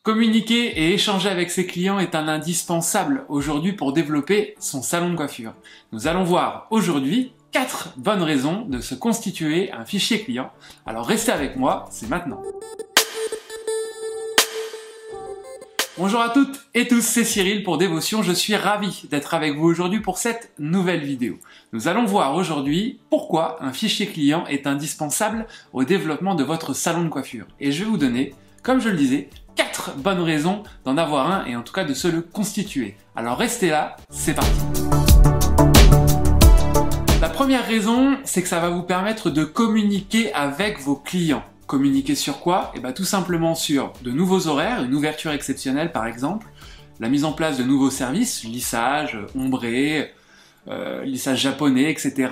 Communiquer et échanger avec ses clients est un indispensable aujourd'hui pour développer son salon de coiffure. Nous allons voir aujourd'hui 4 bonnes raisons de se constituer un fichier client. Alors restez avec moi, c'est maintenant. Bonjour à toutes et tous, c'est Cyril pour Dévotion. Je suis ravi d'être avec vous aujourd'hui pour cette nouvelle vidéo. Nous allons voir aujourd'hui pourquoi un fichier client est indispensable au développement de votre salon de coiffure. Et je vais vous donner, comme je le disais, 4 bonnes raisons d'en avoir un et en tout cas de se le constituer. Alors restez là, c'est parti. La première raison, c'est que ça va vous permettre de communiquer avec vos clients. Communiquer sur quoi? Tout simplement sur de nouveaux horaires, une ouverture exceptionnelle par exemple, la mise en place de nouveaux services, lissage, ombré, lissage japonais, etc.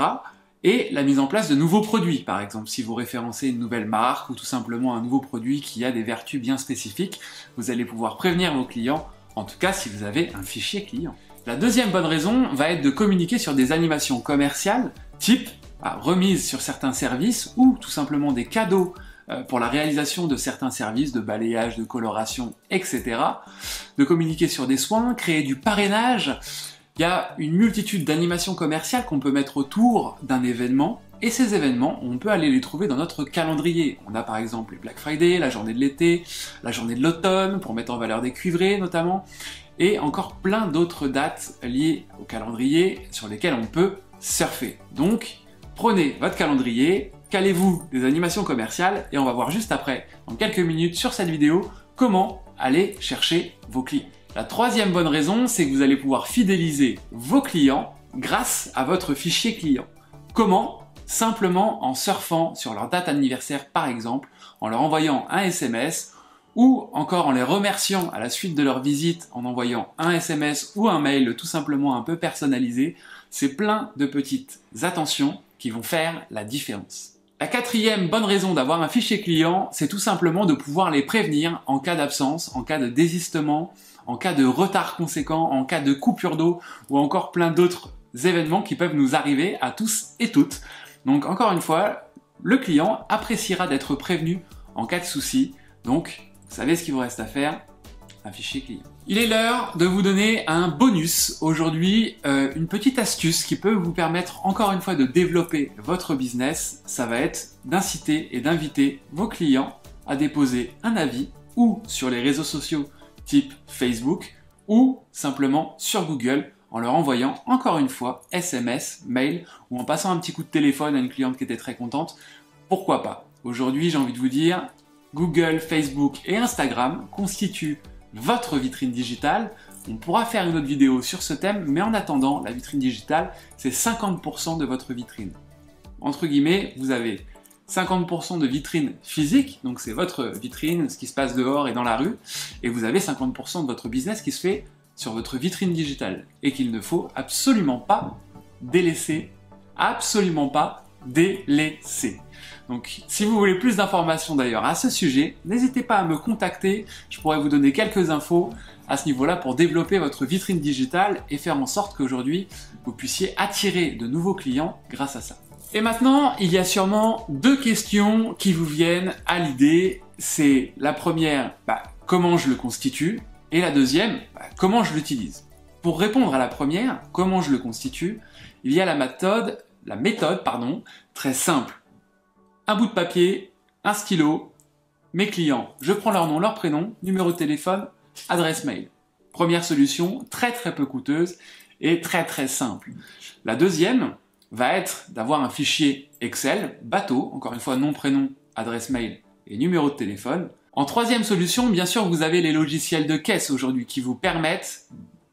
Et la mise en place de nouveaux produits, par exemple, si vous référencez une nouvelle marque ou tout simplement un nouveau produit qui a des vertus bien spécifiques, vous allez pouvoir prévenir vos clients, en tout cas si vous avez un fichier client. La deuxième bonne raison va être de communiquer sur des animations commerciales, type remise sur certains services ou tout simplement des cadeaux pour la réalisation de certains services de balayage, de coloration, etc. De communiquer sur des soins, créer du parrainage. Il y a une multitude d'animations commerciales qu'on peut mettre autour d'un événement, et ces événements, on peut aller les trouver dans notre calendrier. On a par exemple les Black Friday, la journée de l'été, la journée de l'automne, pour mettre en valeur des cuivrés notamment, et encore plein d'autres dates liées au calendrier sur lesquelles on peut surfer. Donc, prenez votre calendrier, calez-vous des animations commerciales, et on va voir juste après, dans quelques minutes sur cette vidéo, comment aller chercher vos clients. La troisième bonne raison, c'est que vous allez pouvoir fidéliser vos clients grâce à votre fichier client. Comment? Simplement en surfant sur leur date anniversaire par exemple, en leur envoyant un SMS ou encore en les remerciant à la suite de leur visite en envoyant un SMS ou un mail tout simplement un peu personnalisé. C'est plein de petites attentions qui vont faire la différence. La quatrième bonne raison d'avoir un fichier client, c'est tout simplement de pouvoir les prévenir en cas d'absence, en cas de désistement, en cas de retard conséquent, en cas de coupure d'eau ou encore plein d'autres événements qui peuvent nous arriver à tous et toutes. Donc encore une fois, le client appréciera d'être prévenu en cas de souci. Donc, vous savez ce qu'il vous reste à faire, un fichier client. Il est l'heure de vous donner un bonus aujourd'hui, une petite astuce qui peut vous permettre encore une fois de développer votre business. Ça va être d'inciter et d'inviter vos clients à déposer un avis ou sur les réseaux sociaux type Facebook ou simplement sur Google en leur envoyant encore une fois SMS, mail ou en passant un petit coup de téléphone à une cliente qui était très contente. Pourquoi pas? Aujourd'hui, j'ai envie de vous dire, Google, Facebook et Instagram constituent votre vitrine digitale. On pourra faire une autre vidéo sur ce thème, mais en attendant, la vitrine digitale, c'est 50% de votre vitrine. Entre guillemets, vous avez 50% de vitrine physique, donc c'est votre vitrine, ce qui se passe dehors et dans la rue, et vous avez 50% de votre business qui se fait sur votre vitrine digitale, et qu'il ne faut absolument pas délaisser, absolument pas délaisser. Donc si vous voulez plus d'informations d'ailleurs à ce sujet, n'hésitez pas à me contacter, je pourrais vous donner quelques infos à ce niveau-là pour développer votre vitrine digitale et faire en sorte qu'aujourd'hui vous puissiez attirer de nouveaux clients grâce à ça. Et maintenant, il y a sûrement 2 questions qui vous viennent à l'idée. C'est la première, comment je le constitue? Et la deuxième, comment je l'utilise? Pour répondre à la première, comment je le constitue, il y a la méthode, très simple. Un bout de papier, un stylo, mes clients, je prends leur nom, leur prénom, numéro de téléphone, adresse mail. Première solution, très peu coûteuse et très simple. La deuxième va être d'avoir un fichier Excel, bateau, encore une fois nom, prénom, adresse mail et numéro de téléphone. En troisième solution, bien sûr, vous avez les logiciels de caisse aujourd'hui qui vous permettent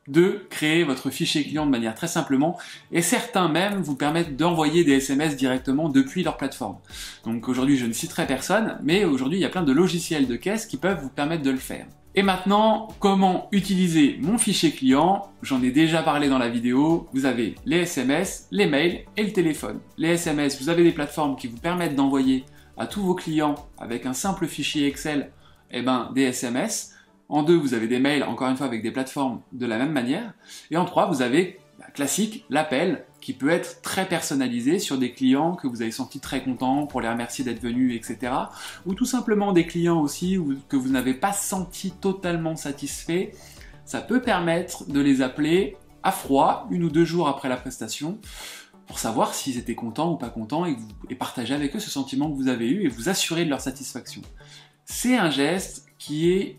de créer votre fichier client de manière très simplement, et certains même vous permettent d'envoyer des SMS directement depuis leur plateforme. Donc aujourd'hui, je ne citerai personne, mais aujourd'hui, il y a plein de logiciels de caisse qui peuvent vous permettre de le faire. Et maintenant, comment utiliser mon fichier client? J'en ai déjà parlé dans la vidéo. Vous avez les SMS, les mails et le téléphone. Les SMS, vous avez des plateformes qui vous permettent d'envoyer à tous vos clients avec un simple fichier Excel, des SMS. En 2, vous avez des mails, encore une fois avec des plateformes de la même manière. Et en 3, vous avez classique, l'appel qui peut être très personnalisé sur des clients que vous avez sentis très contents pour les remercier d'être venus, etc. Ou tout simplement des clients aussi que vous n'avez pas senti totalement satisfaits. Ça peut permettre de les appeler à froid, 1 ou 2 jours après la prestation, pour savoir s'ils étaient contents ou pas contents et partager avec eux ce sentiment que vous avez eu et vous assurer de leur satisfaction. C'est un geste qui est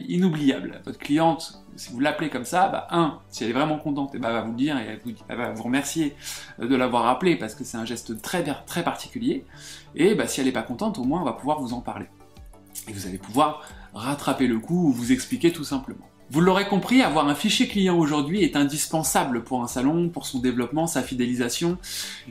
inoubliable. Votre cliente, si vous l'appelez comme ça, si elle est vraiment contente, elle va vous le dire et elle va vous remercier de l'avoir appelé parce que c'est un geste très particulier. Et si elle n'est pas contente, au moins on va pouvoir vous en parler. Et vous allez pouvoir rattraper le coup ou vous expliquer tout simplement. Vous l'aurez compris, avoir un fichier client aujourd'hui est indispensable pour un salon, pour son développement, sa fidélisation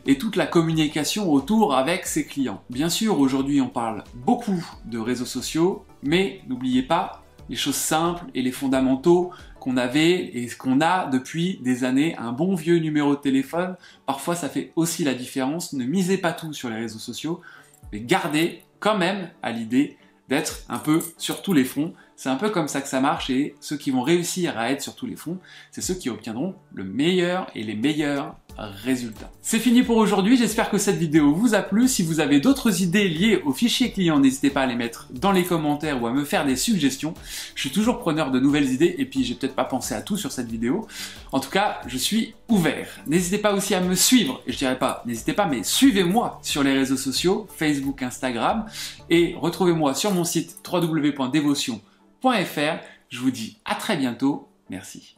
et toute la communication autour avec ses clients. Bien sûr, aujourd'hui on parle beaucoup de réseaux sociaux, mais n'oubliez pas les choses simples et les fondamentaux qu'on avait et qu'on a depuis des années. Un bon vieux numéro de téléphone, parfois ça fait aussi la différence. Ne misez pas tout sur les réseaux sociaux, mais gardez quand même à l'idée d'être un peu sur tous les fronts. C'est un peu comme ça que ça marche et ceux qui vont réussir à être sur tous les fronts, c'est ceux qui obtiendront le meilleur et les meilleurs résultats. C'est fini pour aujourd'hui, j'espère que cette vidéo vous a plu. Si vous avez d'autres idées liées au fichier client, n'hésitez pas à les mettre dans les commentaires ou à me faire des suggestions. Je suis toujours preneur de nouvelles idées et puis j'ai peut-être pas pensé à tout sur cette vidéo. En tout cas, je suis ouvert. N'hésitez pas aussi à me suivre, et je dirais pas n'hésitez pas, mais suivez-moi sur les réseaux sociaux, Facebook, Instagram, et retrouvez-moi sur mon site www.devotion.fr. Je vous dis à très bientôt, merci.